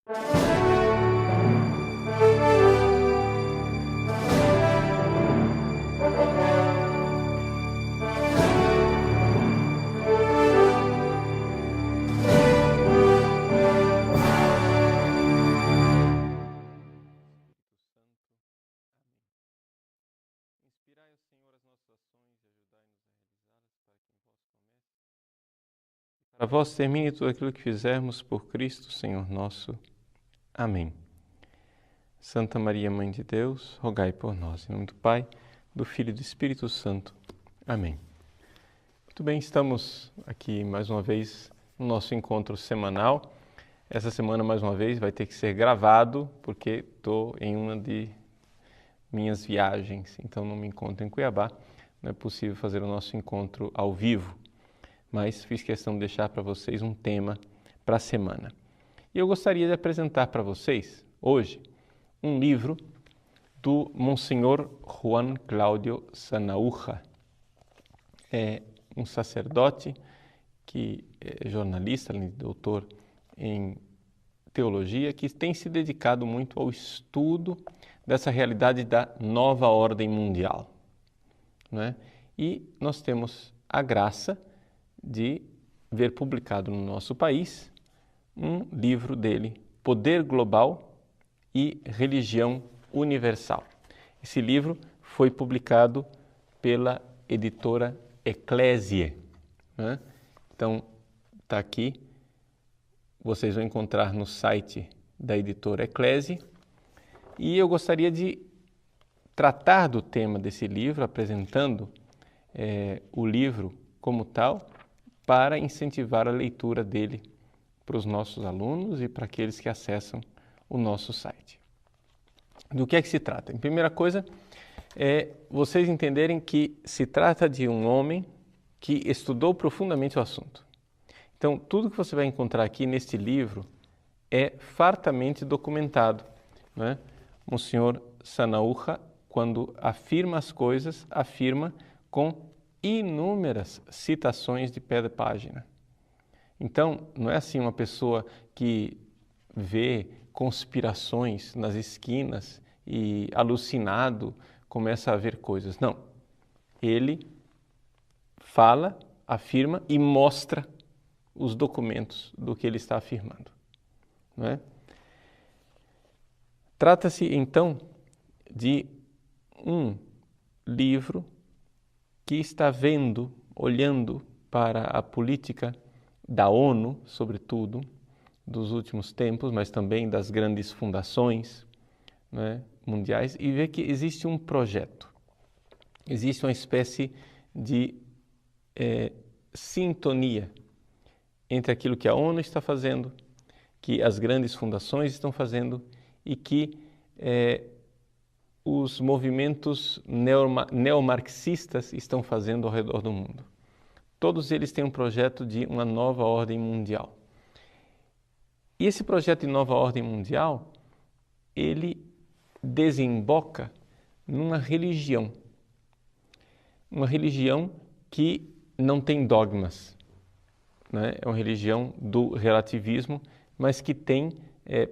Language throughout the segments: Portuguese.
Inspirai, Senhor, as nossas ações e ajudai-nos a realizá-las para vós termine tudo aquilo que fizermos por Cristo, Senhor nosso. Amém. Santa Maria, Mãe de Deus, rogai por nós. Em nome do Pai, do Filho e do Espírito Santo. Amém. Muito bem, estamos aqui mais uma vez no nosso encontro semanal. Essa semana, mais uma vez, vai ter que ser gravado, porque estou em uma de minhas viagens, então não me encontro em Cuiabá. Não é possível fazer o nosso encontro ao vivo, mas fiz questão de deixar para vocês um tema para a semana. E eu gostaria de apresentar para vocês, hoje, um livro do Monsenhor Juan Cláudio Sanaúja. É um sacerdote que é jornalista, doutor em teologia, que tem se dedicado muito ao estudo dessa realidade da nova ordem mundial, né? E nós temos a graça de ver publicado no nosso país um livro dele, Poder Global e Religião Universal. Esse livro foi publicado pela editora Ecclesiae, né? Então, está aqui, vocês vão encontrar no site da editora Ecclesiae, e eu gostaria de tratar do tema desse livro, apresentando o livro como tal, para incentivar a leitura dele para os nossos alunos e para aqueles que acessam o nosso site. Do que é que se trata? Em primeira coisa, é vocês entenderem que se trata de um homem que estudou profundamente o assunto. Então, tudo que você vai encontrar aqui neste livro é fartamente documentado, né? Monsenhor Sanaúja, quando afirma as coisas, afirma com inúmeras citações de pé de página. Então, não é assim uma pessoa que vê conspirações nas esquinas e, alucinado, começa a ver coisas. Não. Ele fala, afirma e mostra os documentos do que ele está afirmando, não é? Trata-se, então, de um livro que está olhando para a política da ONU, sobretudo, dos últimos tempos, mas também das grandes fundações, né, mundiais, e vê que existe um projeto, existe uma espécie de sintonia entre aquilo que a ONU está fazendo, que as grandes fundações estão fazendo e que os movimentos neomarxistas estão fazendo ao redor do mundo. Todos eles têm um projeto de uma nova ordem mundial. E esse projeto de nova ordem mundial, ele desemboca numa religião. Uma religião que não tem dogmas, né? É uma religião do relativismo, mas que tem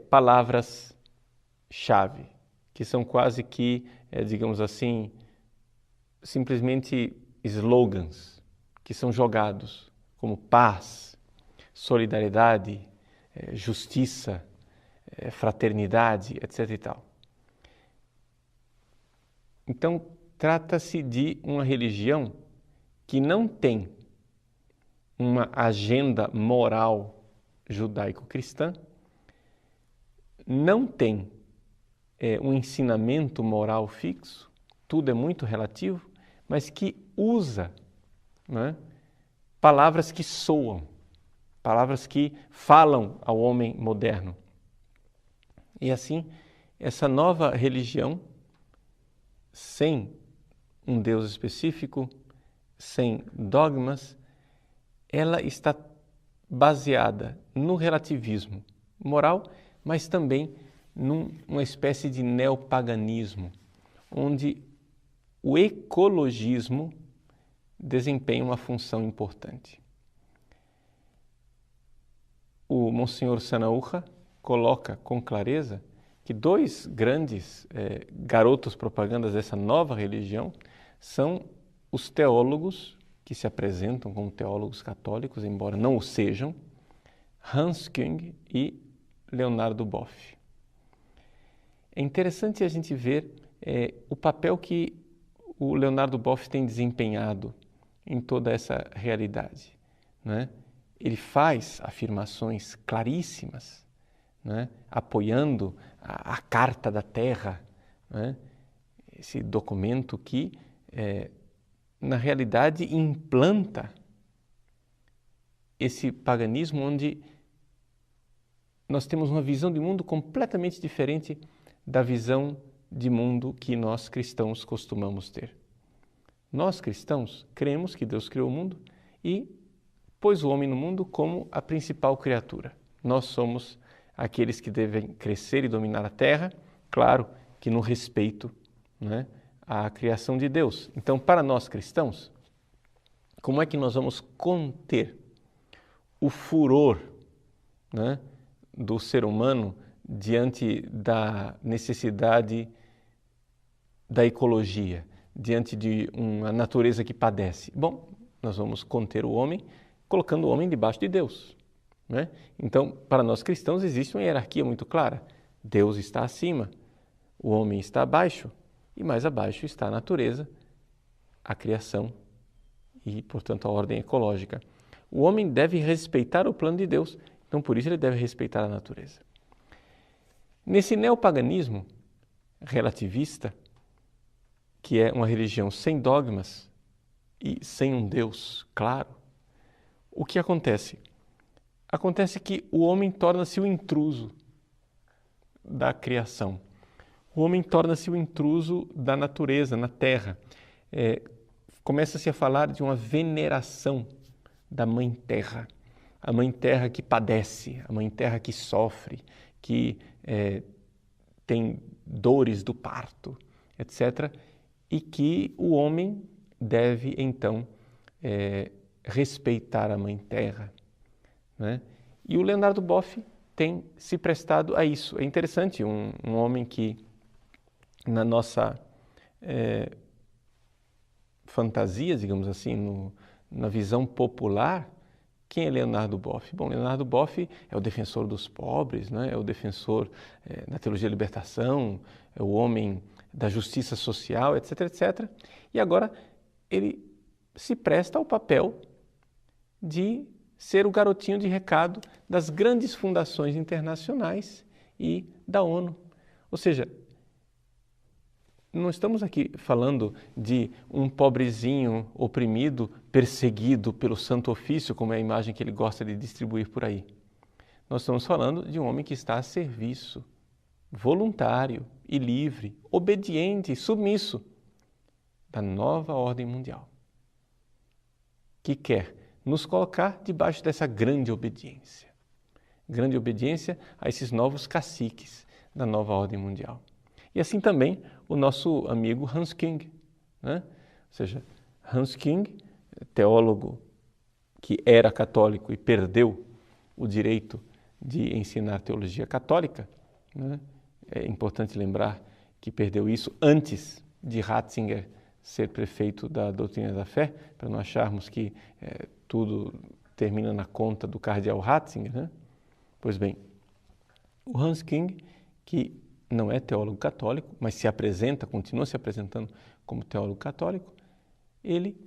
palavras-chave, que são quase que, digamos assim, simplesmente slogans que são jogados, como paz, solidariedade, justiça, fraternidade, etc. e tal. Então, trata-se de uma religião que não tem uma agenda moral judaico-cristã, não tem um ensinamento moral fixo, tudo é muito relativo, mas que usa, né, palavras que soam, palavras que falam ao homem moderno. E assim, essa nova religião, sem um Deus específico, sem dogmas, ela está baseada no relativismo moral, mas também numa espécie de neopaganismo, onde o ecologismo desempenha uma função importante. O Monsenhor Sanaúja coloca com clareza que dois grandes garotos propagandas dessa nova religião são os teólogos que se apresentam como teólogos católicos, embora não o sejam, Hans Küng e Leonardo Boff. É interessante a gente ver o papel que o Leonardo Boff tem desempenhado em toda essa realidade, né? Ele faz afirmações claríssimas, né? Apoiando a Carta da Terra, né? Esse documento que, na realidade, implanta esse paganismo onde nós temos uma visão de mundo completamente diferente da visão de mundo que nós cristãos costumamos ter. Nós cristãos cremos que Deus criou o mundo e pôs o homem no mundo como a principal criatura. Nós somos aqueles que devem crescer e dominar a terra, claro que no respeito, né, à criação de Deus. Então, para nós cristãos, como é que nós vamos conter o furor, né, do ser humano diante da necessidade da ecologia, diante de uma natureza que padece? Bom, nós vamos conter o homem colocando o homem debaixo de Deus, né? Então, para nós cristãos existe uma hierarquia muito clara. Deus está acima, o homem está abaixo e mais abaixo está a natureza, a criação e, portanto, a ordem ecológica. O homem deve respeitar o plano de Deus, então por isso ele deve respeitar a natureza. Nesse neopaganismo relativista, que é uma religião sem dogmas e sem um Deus claro, o que acontece? Acontece que o homem torna-se o intruso da criação. O homem torna-se o intruso da natureza, na terra. Começa-se a falar de uma veneração da Mãe Terra. A Mãe Terra que padece, a Mãe Terra que sofre, que tem dores do parto, etc. E que o homem deve, então, respeitar a Mãe Terra, né? E o Leonardo Boff tem se prestado a isso. É interessante, um homem que, na nossa fantasia, digamos assim, na visão popular, quem é Leonardo Boff? Bom, Leonardo Boff é o defensor dos pobres, né? É o defensor da teologia da libertação, é o homem da justiça social, etc., etc. E agora ele se presta ao papel de ser o garotinho de recado das grandes fundações internacionais e da ONU. Ou seja, não estamos aqui falando de um pobrezinho oprimido, perseguido pelo Santo Ofício, como é a imagem que ele gosta de distribuir por aí. Nós estamos falando de um homem que está a serviço, voluntário e livre, obediente e submisso da nova ordem mundial, que quer nos colocar debaixo dessa grande obediência a esses novos caciques da nova ordem mundial. E assim também o nosso amigo Hans Küng, né? Ou seja, Hans Küng, teólogo que era católico e perdeu o direito de ensinar teologia católica, né? É importante lembrar que perdeu isso antes de Ratzinger ser prefeito da doutrina da fé, para não acharmos que tudo termina na conta do cardeal Ratzinger, né? Pois bem, o Hans Küng, que não é teólogo católico, mas se apresenta, continua se apresentando como teólogo católico, ele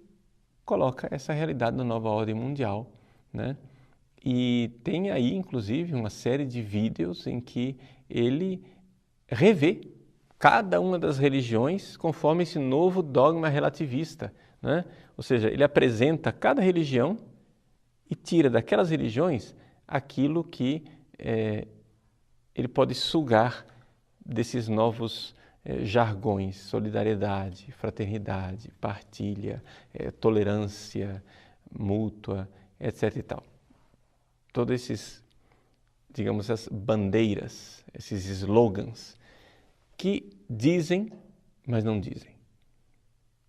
coloca essa realidade da nova ordem mundial, né? E tem aí, inclusive, uma série de vídeos em que ele revê cada uma das religiões conforme esse novo dogma relativista, né? Ou seja, ele apresenta cada religião e tira daquelas religiões aquilo que ele pode sugar desses novos jargões: solidariedade, fraternidade, partilha, tolerância mútua, etc. e tal. Todos esses, digamos, essas bandeiras, esses slogans que dizem, mas não dizem.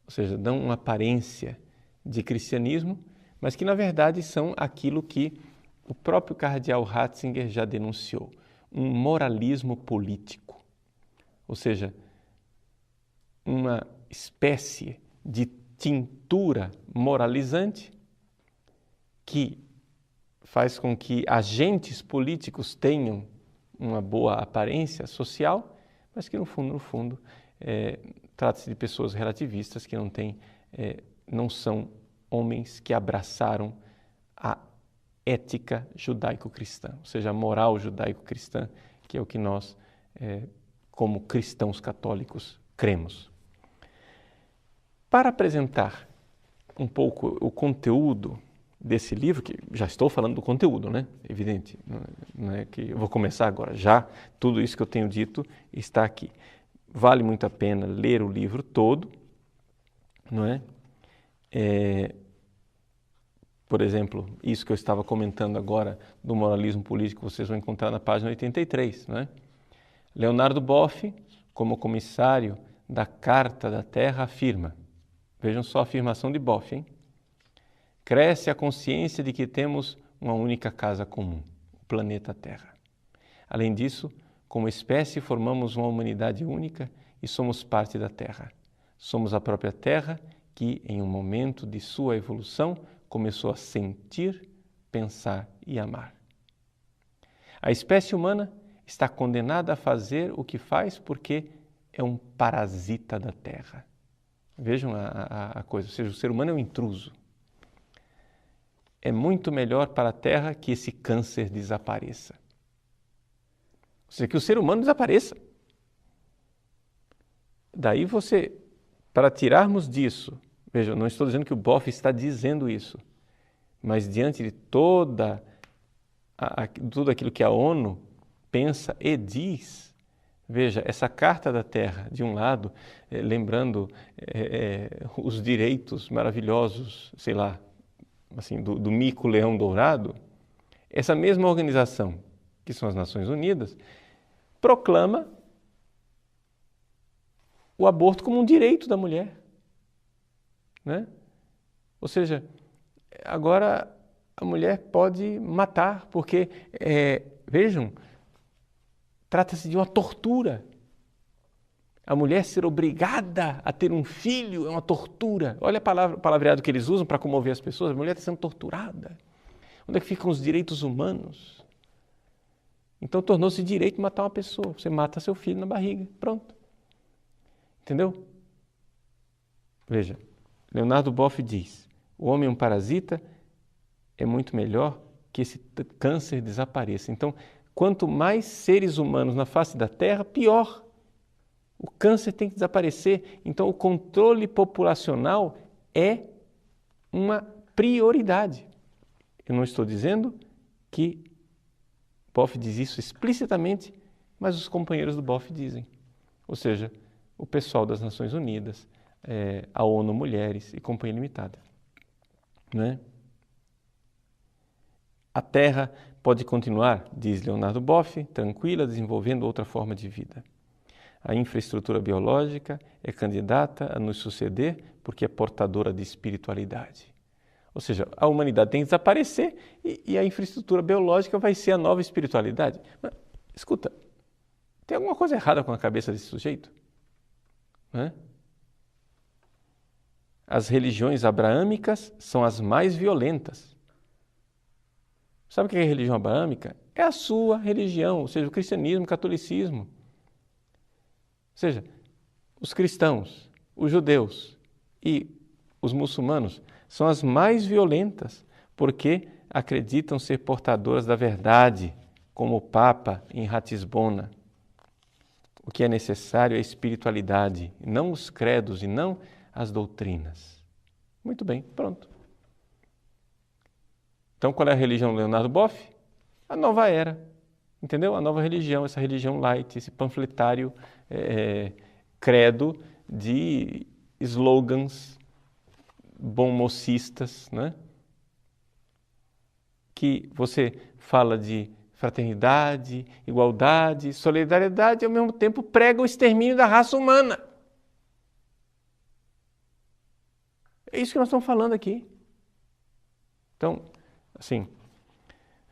Ou seja, dão uma aparência de cristianismo, mas que na verdade são aquilo que o próprio cardeal Ratzinger já denunciou. um moralismo político, ou seja, uma espécie de tintura moralizante que faz com que agentes políticos tenham uma boa aparência social, mas que no fundo, trata-se de pessoas relativistas que não são homens que abraçaram a ética judaico-cristã, ou seja, a moral judaico-cristã, que é o que nós, como cristãos católicos, cremos. Para apresentar um pouco o conteúdo desse livro, que já estou falando do conteúdo, né? Evidente, não é que eu vou começar agora, já tudo isso que eu tenho dito está aqui. Vale muito a pena ler o livro todo, não é? Por exemplo, isso que eu estava comentando agora do moralismo político, vocês vão encontrar na página 83, não é? Leonardo Boff, como comissário da Carta da Terra, afirma, vejam só a afirmação de Boff, hein? Cresce a consciência de que temos uma única casa comum, o planeta Terra. Além disso, como espécie, formamos uma humanidade única e somos parte da Terra. Somos a própria Terra que, em um momento de sua evolução, começou a sentir, pensar e amar. A espécie humana está condenada a fazer o que faz porque é um parasita da Terra. Vejam a coisa, ou seja, o ser humano é um intruso. É muito melhor para a Terra que esse câncer desapareça. Ou seja, que o ser humano desapareça. Daí para tirarmos disso, veja, não estou dizendo que o Boff está dizendo isso, mas diante de tudo aquilo que a ONU pensa e diz, veja, essa Carta da Terra, de um lado, lembrando os direitos maravilhosos, sei lá, assim, do mico-leão dourado, essa mesma organização, que são as Nações Unidas, proclama o aborto como um direito da mulher, né? Ou seja, agora a mulher pode matar, porque, vejam, trata-se de uma tortura. A mulher ser obrigada a ter um filho é uma tortura. Olha o palavreado que eles usam para comover as pessoas. A mulher está sendo torturada. Onde é que ficam os direitos humanos? Então tornou-se direito matar uma pessoa. Você mata seu filho na barriga. Pronto. Entendeu? Veja, Leonardo Boff diz, o homem é um parasita, é muito melhor que esse câncer desapareça. Então, quanto mais seres humanos na face da Terra, pior. O câncer tem que desaparecer. Então, o controle populacional é uma prioridade. Eu não estou dizendo que Boff diz isso explicitamente, mas os companheiros do Boff dizem. Ou seja, o pessoal das Nações Unidas, a ONU Mulheres e Companhia Limitada. Né? A Terra pode continuar, diz Leonardo Boff, tranquila, desenvolvendo outra forma de vida. A infraestrutura biológica é candidata a nos suceder porque é portadora de espiritualidade. Ou seja, a humanidade tem que desaparecer e a infraestrutura biológica vai ser a nova espiritualidade. Mas, escuta, tem alguma coisa errada com a cabeça desse sujeito? Né? As religiões abraâmicas são as mais violentas. Sabe o que é a religião abraâmica? É a sua religião, ou seja, o cristianismo, o catolicismo. Ou seja, os cristãos, os judeus e os muçulmanos são as mais violentas porque acreditam ser portadoras da verdade, como o Papa em Ratisbona. O que é necessário é a espiritualidade, não os credos e não as doutrinas. Muito bem, pronto. Então, qual é a religião do Leonardo Boff? A nova era, entendeu? A nova religião, essa religião light, esse panfletário credo de slogans bom-mocistas, né? Que você fala de fraternidade, igualdade, solidariedade e ao mesmo tempo prega o extermínio da raça humana. É isso que nós estamos falando aqui. Então, assim,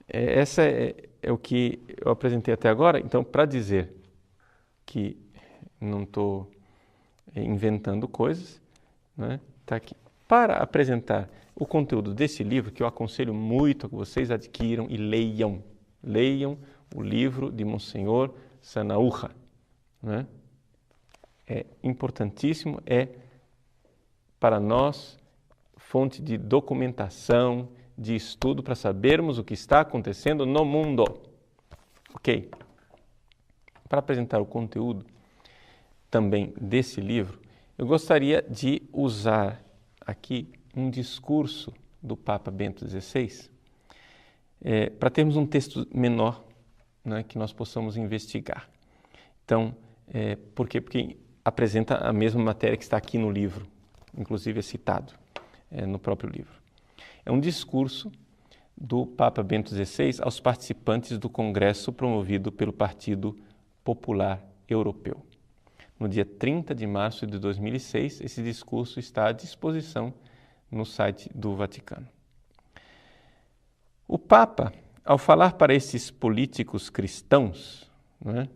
essa é é o que eu apresentei até agora. Então, para dizer que não estou inventando coisas, né? Tá aqui. Para apresentar o conteúdo desse livro, que eu aconselho muito a que vocês adquiram e leiam. Leiam o livro de Monsenhor Sanaúja, né? É importantíssimo, é para nós fonte de documentação, de estudo para sabermos o que está acontecendo no mundo. Ok? Para apresentar o conteúdo também desse livro, eu gostaria de usar aqui um discurso do Papa Bento XVI, para termos um texto menor, né, que nós possamos investigar. Então, por quê? Porque apresenta a mesma matéria que está aqui no livro, inclusive é citado no próprio livro. É um discurso do Papa Bento XVI aos participantes do congresso promovido pelo Partido Popular Europeu. No dia 30 de março de 2006, esse discurso está à disposição no site do Vaticano. O Papa, ao falar para esses políticos cristãos, né,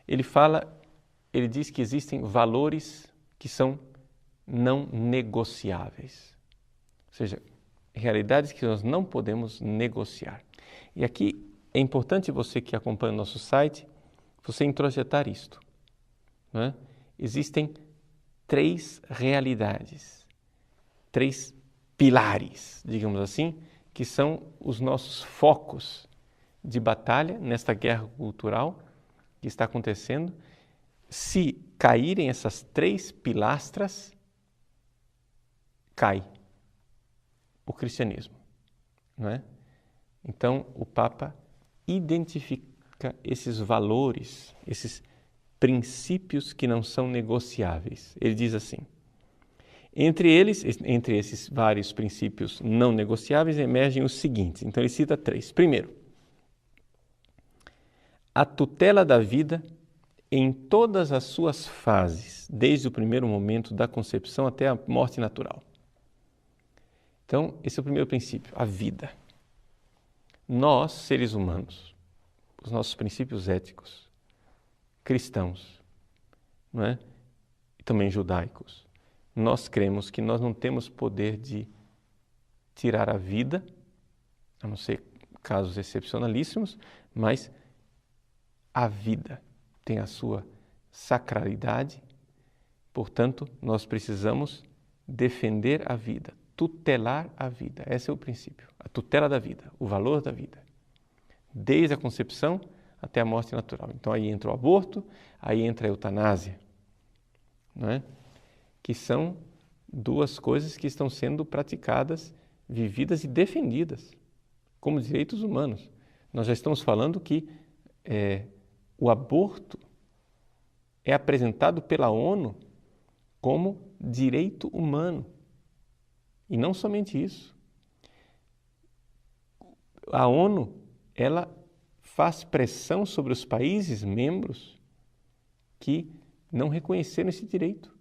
ele diz que existem valores que são não negociáveis. Ou seja, realidades que nós não podemos negociar. E aqui é importante você que acompanha o nosso site, você introjetar isto. Né? Existem 3 realidades, 3 pilares, digamos assim, que são os nossos focos de batalha nesta guerra cultural que está acontecendo. Se caírem essas 3 pilastras, cai o cristianismo, não é? Então, o Papa identifica esses valores, esses princípios que não são negociáveis. Ele diz assim: entre esses vários princípios não negociáveis, emergem os seguintes. Então, ele cita 3. Primeiro, a tutela da vida em todas as suas fases, desde o primeiro momento da concepção até a morte natural. Então, esse é o primeiro princípio, a vida. Nós, seres humanos, os nossos princípios éticos, cristãos, não é? E também judaicos, nós cremos que nós não temos poder de tirar a vida, a não ser casos excepcionalíssimos, mas a vida tem a sua sacralidade, portanto, nós precisamos defender a vida, tutelar a vida. Esse é o princípio, a tutela da vida, o valor da vida, desde a concepção até a morte natural. Então, aí entra o aborto, aí entra a eutanásia, não é? Que são 2 coisas que estão sendo praticadas, vividas e defendidas como direitos humanos. Nós já estamos falando que o aborto é apresentado pela ONU como direito humano. E não somente isso. A ONU, ela faz pressão sobre os países membros que não reconheceram esse direito.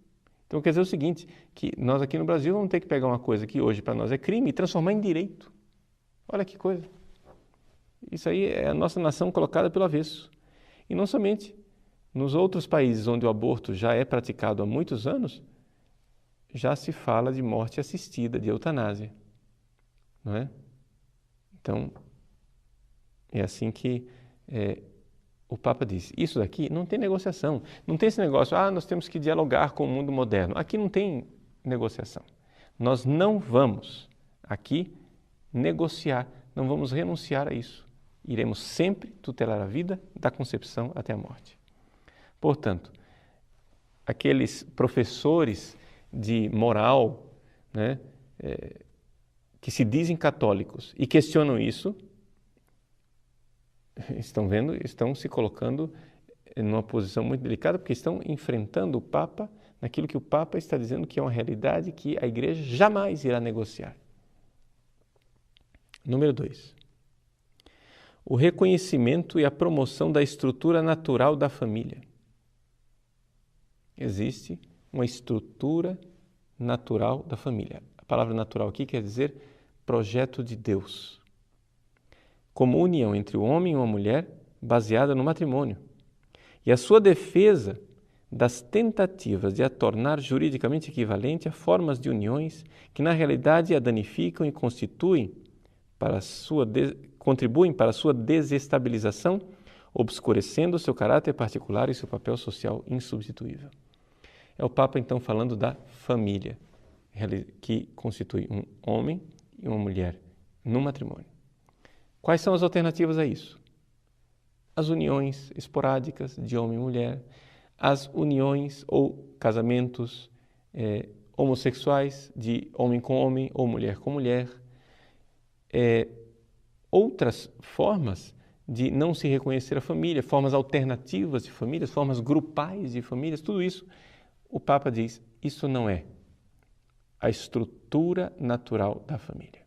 Então, quer dizer o seguinte, que nós aqui no Brasil vamos ter que pegar uma coisa que hoje para nós é crime e transformar em direito. Olha que coisa. Isso aí é a nossa nação colocada pelo avesso. E não somente. Nos outros países onde o aborto já é praticado há muitos anos, já se fala de morte assistida, de eutanásia. Não é? Então, é assim que o Papa diz, isso daqui não tem negociação, não tem esse negócio, nós temos que dialogar com o mundo moderno. Aqui não tem negociação. Nós não vamos aqui negociar, não vamos renunciar a isso. Iremos sempre tutelar a vida da concepção até a morte. Portanto, aqueles professores de moral, né, que se dizem católicos e questionam isso, estão se colocando numa posição muito delicada, porque estão enfrentando o Papa naquilo que o Papa está dizendo que é uma realidade que a Igreja jamais irá negociar. Número 2. O reconhecimento e a promoção da estrutura natural da família. Existe uma estrutura natural da família. A palavra natural aqui quer dizer projeto de Deus. como união entre o homem e uma mulher baseada no matrimônio, e a sua defesa das tentativas de a tornar juridicamente equivalente a formas de uniões que na realidade a danificam e contribuem para a sua desestabilização, obscurecendo seu caráter particular e seu papel social insubstituível. É o Papa então falando da família, que constitui um homem e uma mulher no matrimônio. Quais são as alternativas a isso? As uniões esporádicas de homem e mulher, as uniões ou casamentos homossexuais de homem com homem ou mulher com mulher, outras formas de não se reconhecer a família, formas alternativas de famílias, formas grupais de famílias, tudo isso, o Papa diz, isso não é a estrutura natural da família.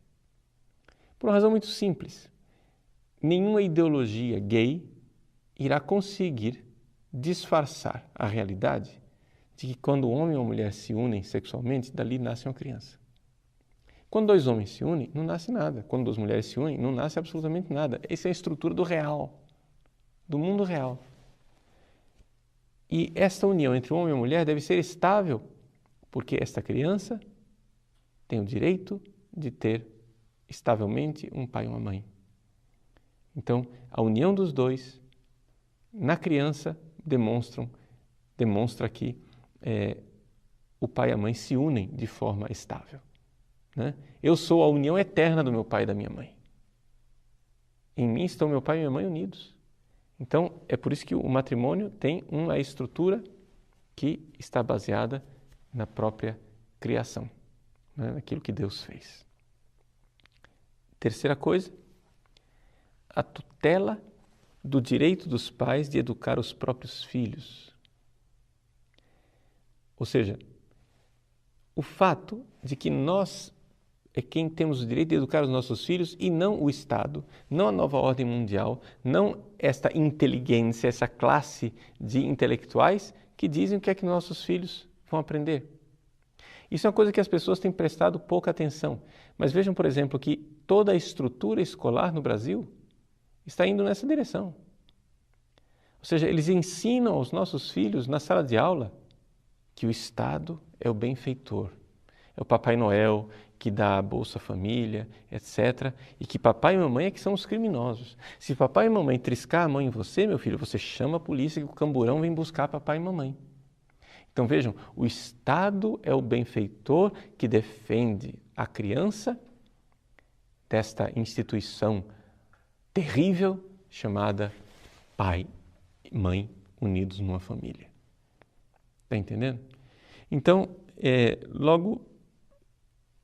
Por uma razão muito simples, nenhuma ideologia gay irá conseguir disfarçar a realidade de que quando o homem e a mulher se unem sexualmente, dali nasce uma criança. Quando dois homens se unem, não nasce nada. Quando duas mulheres se unem, não nasce absolutamente nada. Essa é a estrutura do real, do mundo real. E esta união entre o homem e a mulher deve ser estável, porque esta criança tem o direito de ter estavelmente um pai e uma mãe. Então, a união dos dois na criança demonstra que o pai e a mãe se unem de forma estável. Né? Eu sou a união eterna do meu pai e da minha mãe. Em mim estão meu pai e minha mãe unidos. Então, é por isso que o matrimônio tem uma estrutura que está baseada na própria criação, né? Naquilo que Deus fez. Terceira coisa, a tutela do direito dos pais de educar os próprios filhos. Ou seja, o fato de que nós é quem temos o direito de educar os nossos filhos e não o Estado, não a nova ordem mundial, não esta inteligência, essa classe de intelectuais que dizem o que é que nossos filhos vão aprender. Isso é uma coisa que as pessoas têm prestado pouca atenção. Mas vejam, por exemplo, que toda a estrutura escolar no Brasil está indo nessa direção. Ou seja, eles ensinam aos nossos filhos na sala de aula que o Estado é o benfeitor, é o Papai Noel que dá a Bolsa Família, etc. E que papai e mamãe é que são os criminosos. Se papai e mamãe triscar a mão em você, meu filho, você chama a polícia que o camburão vem buscar papai e mamãe. Então vejam, o Estado é o benfeitor que defende a criança desta instituição terrível chamada pai e mãe unidos numa família. Está entendendo? Então, logo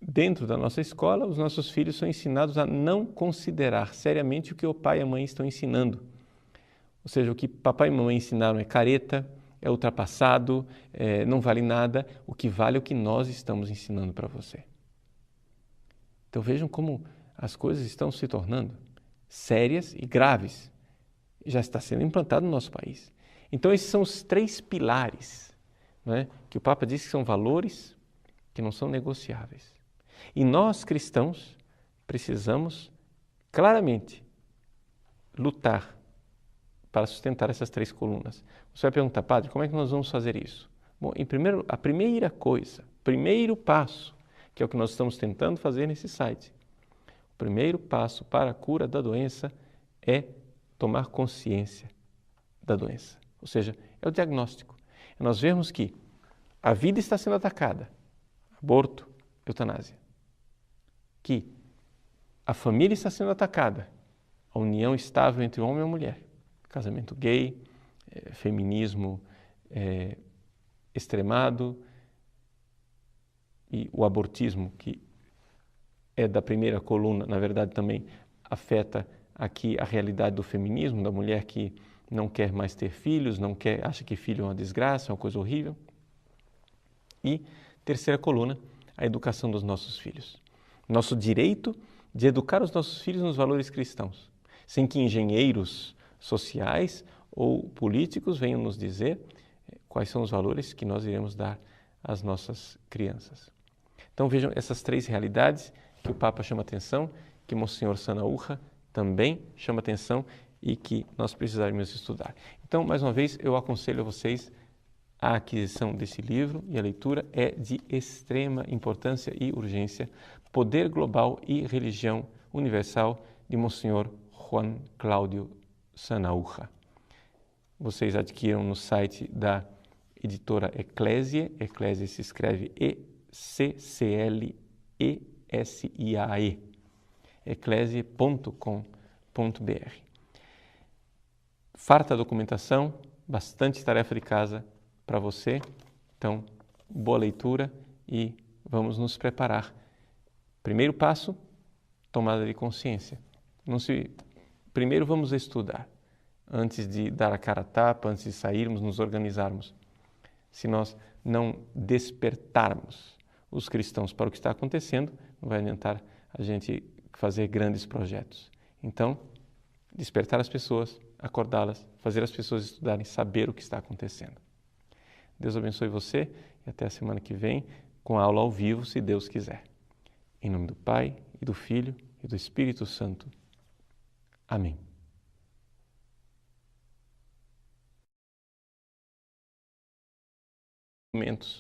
dentro da nossa escola, os nossos filhos são ensinados a não considerar seriamente o que o pai e a mãe estão ensinando. Ou seja, o que papai e mamãe ensinaram é careta, é ultrapassado, não vale nada. O que vale é o que nós estamos ensinando para você. Então vejam como as coisas estão se tornando sérias e graves. Já está sendo implantado no nosso país. Então esses são os 3 pilares, né, que o Papa diz que são valores que não são negociáveis. E nós, cristãos, precisamos claramente lutar para sustentar essas 3 colunas. Você vai perguntar, padre, como é que nós vamos fazer isso? Bom, a primeira coisa, primeiro passo, que é o que nós estamos tentando fazer nesse site. O primeiro passo para a cura da doença é tomar consciência da doença. Ou seja, é o diagnóstico. É nós vermos que a vida está sendo atacada, aborto, eutanásia. Que a família está sendo atacada, a união estável entre o homem e a mulher, casamento gay, feminismo extremado e o abortismo, que é da primeira coluna, na verdade também afeta aqui a realidade do feminismo, da mulher que não quer mais ter filhos, acha que filho é uma desgraça, é uma coisa horrível. E terceira coluna, a educação dos nossos filhos. Nosso direito de educar os nossos filhos nos valores cristãos, sem que engenheiros sociais ou políticos venham nos dizer quais são os valores que nós iremos dar às nossas crianças. Então vejam essas 3 realidades que o Papa chama atenção, que Monsenhor Sanahúja também chama atenção e que nós precisaremos estudar. Então, mais uma vez, eu aconselho a vocês a aquisição desse livro e a leitura é de extrema importância e urgência. Poder Global e Religião Universal, de Monsenhor Juan Cláudio Sanahúja. Vocês adquiram no site da editora Eclésia. Eclésia se escreve ECCLESIAE. eclésia.com.br. Farta documentação, bastante tarefa de casa para você. Então, boa leitura e vamos nos preparar. Primeiro passo, tomada de consciência. Primeiro vamos estudar, antes de dar a cara a tapa, antes de sairmos, nos organizarmos. Se nós não despertarmos os cristãos para o que está acontecendo, não vai adiantar a gente fazer grandes projetos. Então, despertar as pessoas, acordá-las, fazer as pessoas estudarem, saber o que está acontecendo. Deus abençoe você e até a semana que vem com a aula ao vivo, se Deus quiser. Em nome do Pai, e do Filho, e do Espírito Santo. Amém.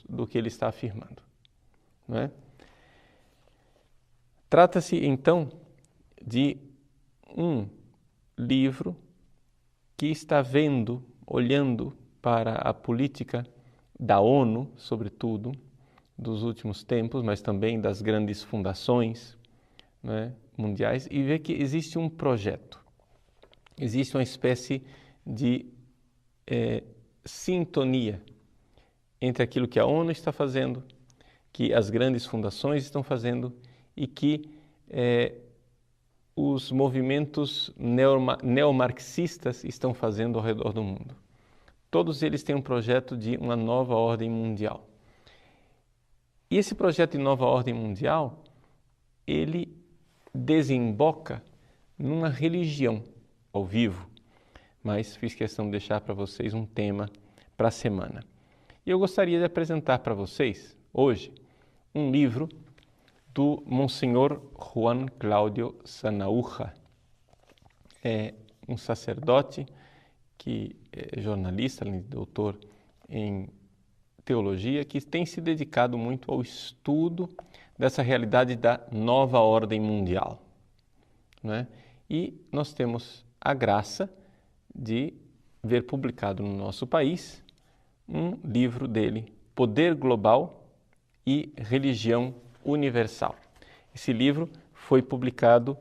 Do que ele está afirmando, não é? Trata-se, então, de um livro que está olhando para a política da ONU, sobretudo, dos últimos tempos, mas também das grandes fundações, né, mundiais, e vê que existe um projeto, existe uma espécie de sintonia entre aquilo que a ONU está fazendo, que as grandes fundações estão fazendo e que os movimentos neomarxistas estão fazendo ao redor do mundo. Todos eles têm um projeto de uma nova ordem mundial. E esse projeto de nova ordem mundial, ele desemboca numa religião ao vivo, mas fiz questão de deixar para vocês um tema para a semana. E eu gostaria de apresentar para vocês, hoje, um livro do Monsenhor Juan Cláudio Sanahúja. É um sacerdote que é jornalista, doutor em teologia, que tem se dedicado muito ao estudo dessa realidade da nova ordem mundial, né? E nós temos a graça de ver publicado no nosso país um livro dele, Poder Global e Religião Universal. Esse livro foi publicado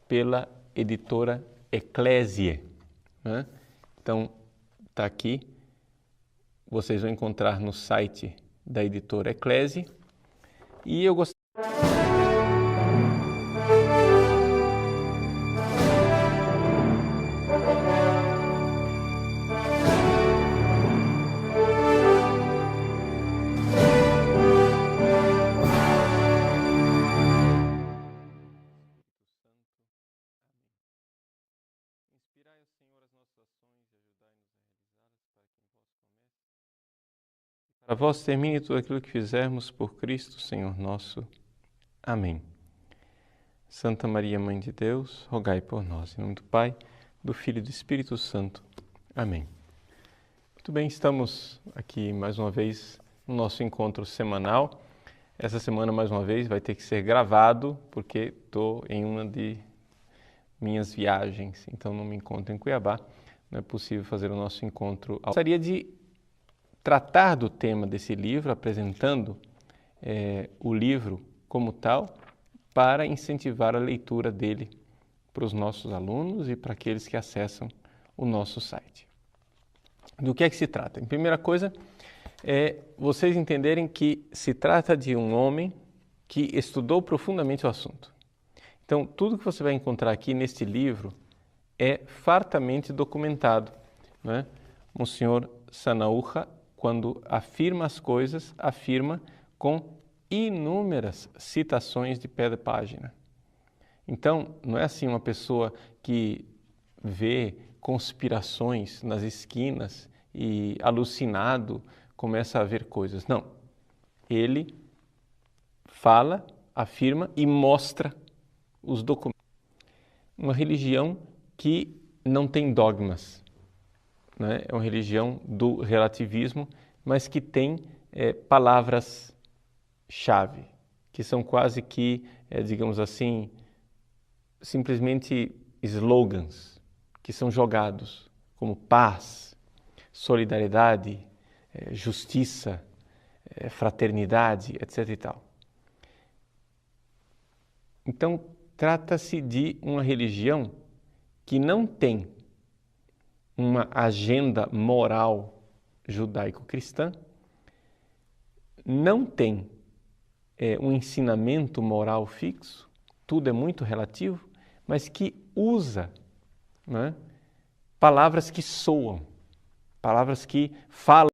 pela editora Eclésia, né? Então, está aqui, vocês vão encontrar no site da editora Eclésia. E eu gostaria... Para vós termine tudo aquilo que fizermos por Cristo, Senhor nosso. Amém. Santa Maria, Mãe de Deus, rogai por nós. Em nome do Pai, do Filho e do Espírito Santo. Amém. Muito bem, estamos aqui mais uma vez no nosso encontro semanal. Essa semana, mais uma vez, vai ter que ser gravado, porque estou em uma de minhas viagens, então não me encontro em Cuiabá. Não é possível fazer o nosso encontro. Gostaria de tratar do tema desse livro, apresentando o livro como tal, para incentivar a leitura dele para os nossos alunos e para aqueles que acessam o nosso site. Do que é que se trata? Em primeira coisa, vocês entenderem que se trata de um homem que estudou profundamente o assunto. Então, tudo que você vai encontrar aqui neste livro é fartamente documentado, né? Monsenhor Sanahúja, quando afirma as coisas, afirma com inúmeras citações de pé de página. Então, não é assim uma pessoa que vê conspirações nas esquinas e, alucinado, começa a ver coisas. Não. Ele fala, afirma e mostra os documentos. uma religião que não tem dogmas, né? É uma religião do relativismo, mas que tem palavras-chave, que são quase que, digamos assim, simplesmente slogans que são jogados, como paz, solidariedade, justiça, fraternidade, etc. e tal. Então, trata-se de uma religião que não tem uma agenda moral judaico-cristã, não tem um ensinamento moral fixo, tudo é muito relativo, mas que usa, né, palavras que soam, palavras que falam